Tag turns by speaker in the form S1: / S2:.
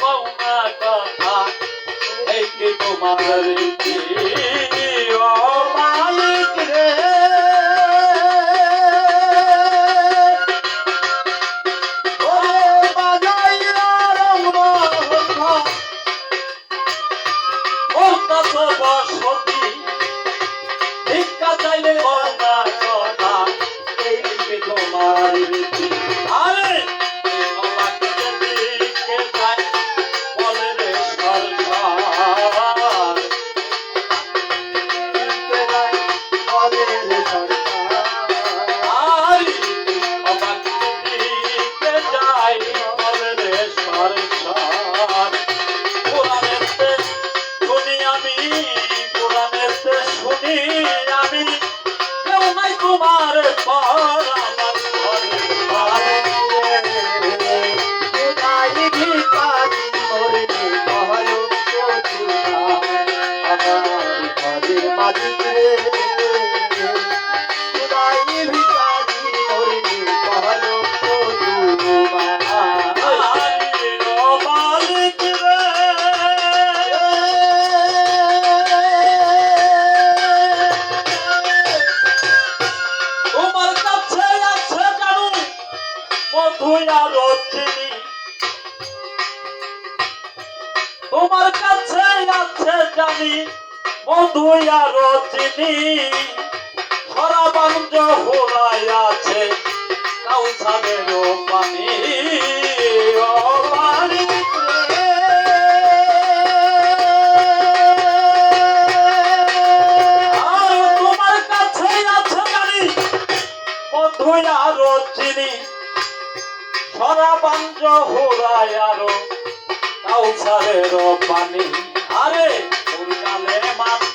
S1: কওনা কথা এই কি তোমার রীতি ও মালিক রে ওরে বাজাইয়া রঙ্গ ও কত বসতি ভিক্ষা চাইলে কওনা কথা এই কি তোমার রীতি আরে তোমার পর আমার ঘরে তাই ভিখারি মরে কহল আমার ঘরের মালিক রে তাই ভিখারি মরে কহল মালিক রে তোমার কাছে আছে জানি মধু আর চিনি সরাবাঞ্জ হোলাই আছে কাউসারের পানি ও মালিক রে তোমার কাছে আছে জানি মধু আর চিনি সরাবাঞ্জ হোলাই আরো কাউসারের পানি আরে উল্টালে মাথা